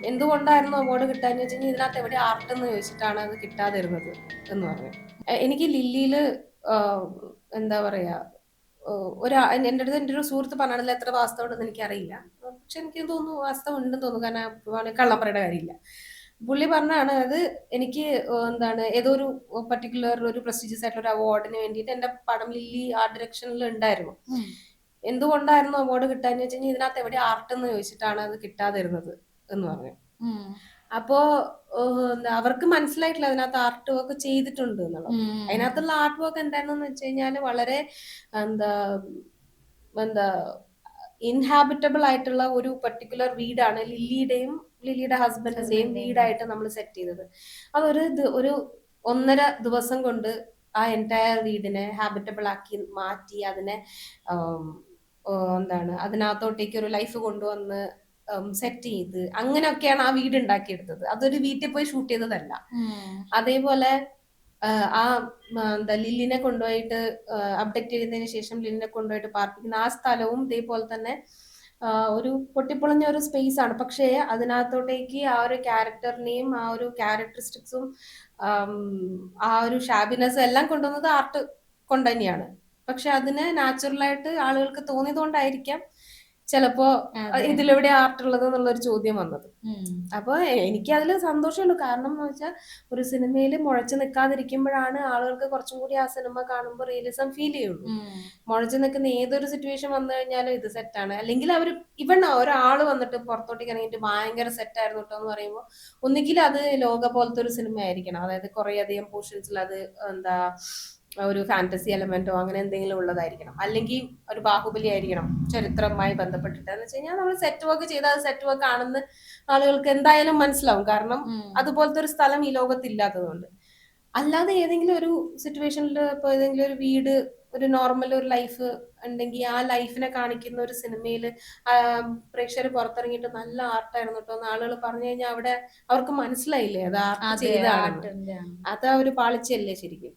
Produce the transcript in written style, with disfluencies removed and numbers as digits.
എന്തുകൊണ്ടായിരുന്നു award കിട്ടാന്ന് വെച്ച് കഴിഞ്ഞാൽ ഇതിനകത്ത് എവിടെ ആർട്ട് എന്ന് ചോദിച്ചിട്ടാണ് അത് കിട്ടാതിരുന്നത് എന്ന് പറഞ്ഞു. എനിക്ക് ലില്ലിയില് ആഹ് എന്താ പറയാ എൻ്റെ അടുത്ത് എൻ്റെ ഒരു സുഹൃത്ത് പറഞ്ഞതിൽ എത്ര വാസ്തവമുണ്ടെന്ന് എനിക്കറിയില്ല. പക്ഷെ എനിക്ക് തോന്നുന്നു വാസ്തവം ഉണ്ടെന്ന് തോന്നുന്നു. കാരണം കള്ളം പറയേണ്ട കാര്യമില്ല. പുള്ളി പറഞ്ഞാണ് അത് എനിക്ക് എന്താണ് ഏതോ ഒരു പർട്ടിക്കുലർ ഒരു പ്രസ്റ്റീജിയസ് ആയിട്ടുള്ള ഒരു അവാർഡിന് വേണ്ടിയിട്ട് എന്റെ പടം ലില്ലി ആർട്ട് ഡയറക്ഷനിൽ ഉണ്ടായിരുന്നു. എന്തുകൊണ്ടായിരുന്നു അവാർഡ് കിട്ടാന്ന് വെച്ച് കഴിഞ്ഞാൽ ഇതിനകത്ത് എവിടെ ആർട്ട് എന്ന് ചോദിച്ചിട്ടാണ് അത് കിട്ടാതിരുന്നത് എന്ന് പറഞ്ഞു. അപ്പോ അവർക്ക് മനസ്സിലായിട്ടില്ല അതിനകത്ത് ആർട്ട് വർക്ക് ചെയ്തിട്ടുണ്ട് എന്നുള്ളത്. അതിനകത്തുള്ള ആർട്ട് വർക്ക് എന്താണെന്ന് വെച്ച് കഴിഞ്ഞാൽ വളരെ എന്താ എന്താ ഇൻഹാബിറ്റബിൾ ആയിട്ടുള്ള ഒരു പർട്ടിക്കുലർ വീടാണ് ലില്ലിയുടെ ഹസ്ബൻഡിന്റെയും വീടായിട്ട് നമ്മൾ സെറ്റ് ചെയ്തത്. ഒരു 1.5 ദിവസം കൊണ്ട് ആ എൻറ്റയർ വീടിനെ ഹാബിറ്റബിൾ ആക്കി മാറ്റി അതിനെ അതിനകത്തോട്ടേക്ക് ഒരു ലൈഫ് കൊണ്ടുവന്ന് സെറ്റ് ചെയ്ത് അങ്ങനെയൊക്കെയാണ് ആ വീട് ഉണ്ടാക്കിയെടുത്തത്. അതൊരു വീട്ടിൽ പോയി ഷൂട്ട് ചെയ്തതല്ല. അതേപോലെ ലില്ലിനെ കൊണ്ടുപോയിട്ട് അപ്ഡേറ്റ് ചെയ്തതിന് ശേഷം ലില്ലിനെ കൊണ്ടുപോയിട്ട് പാർപ്പിക്കുന്ന ആ സ്ഥലവും ഇതേപോലെ തന്നെ ഒരു പൊട്ടിപ്പൊളഞ്ഞ ഒരു സ്പേസ് ആണ്. പക്ഷേ അതിനകത്തോട്ടേക്ക് ആ ഒരു ക്യാരക്ടറിനെയും ആ ഒരു ക്യാരക്ടറിസ്റ്റിക്സും ആ ഒരു ഷാബിനെസ് എല്ലാം കൊണ്ടുവന്നത് ആർട്ട് കൊണ്ട് തന്നെയാണ്. പക്ഷെ അതിന് നാച്ചുറലായിട്ട് ആളുകൾക്ക് തോന്നിയത് കൊണ്ടായിരിക്കാം ചിലപ്പോ ഇതിലെവിടെ ആർട്ട് ഉള്ളത് എന്നുള്ളൊരു ചോദ്യം വന്നത്. അപ്പൊ എനിക്ക് അതിൽ സന്തോഷമുണ്ട്. കാരണം എന്ന് വെച്ചാൽ ഒരു സിനിമയിൽ മുഴച്ചു നിൽക്കാതിരിക്കുമ്പോഴാണ് ആളുകൾക്ക് കുറച്ചും കൂടി ആ സിനിമ കാണുമ്പോൾ റിയലിസം ഫീൽ ചെയ്യുള്ളൂ. മുഴച്ചു നിൽക്കുന്ന ഏതൊരു സിറ്റുവേഷൻ വന്നു കഴിഞ്ഞാലും ഇത് സെറ്റാണ്, അല്ലെങ്കിൽ അവർ ഒരാൾ വന്നിട്ട് പുറത്തോട്ടേക്ക് ഇറങ്ങിയിട്ട് ഭയങ്കര സെറ്റ് ആയിരുന്നു കേട്ടോ എന്ന് പറയുമ്പോൾ ഒന്നുകിൽ അത് ലോക പോലത്തെ ഒരു സിനിമ ആയിരിക്കണം. അതായത് കുറെ അധികം പോർഷൻസിൽ അത് ഒരു ഫാന്റസി എലമെന്റോ അങ്ങനെ എന്തെങ്കിലും ഉള്ളതായിരിക്കണം. അല്ലെങ്കിൽ ഒരു ബാഹുബലി ആയിരിക്കണം ചരിത്രവുമായി ബന്ധപ്പെട്ടിട്ട്. എന്ന് വെച്ച് കഴിഞ്ഞാൽ നമ്മൾ സെറ്റ് വർക്ക് ചെയ്താൽ അത് സെറ്റ് വർക്ക് ആണെന്ന് ആളുകൾക്ക് എന്തായാലും മനസ്സിലാവും. കാരണം അതുപോലത്തെ ഒരു സ്ഥലം ഈ ലോകത്ത് ഇല്ലാത്തതുകൊണ്ട്. അല്ലാതെ ഏതെങ്കിലും ഒരു സിറ്റുവേഷനിൽ ഇപ്പൊ ഏതെങ്കിലും ഒരു വീട്, ഒരു നോർമൽ ഒരു ലൈഫ് ഉണ്ടെങ്കിൽ ആ ലൈഫിനെ കാണിക്കുന്ന ഒരു സിനിമയിൽ പ്രേക്ഷകർ പുറത്തിറങ്ങിയിട്ട് നല്ല ആർട്ടായിരുന്നു കേട്ടോ എന്ന് ആളുകൾ പറഞ്ഞു കഴിഞ്ഞാൽ അവിടെ അവർക്ക് മനസ്സിലായില്ലേ അത് ആർട്ട് ചെയ്തതാണ്. അത് ആ ഒരു പാളിച്ചയല്ലേ ശരിക്കും.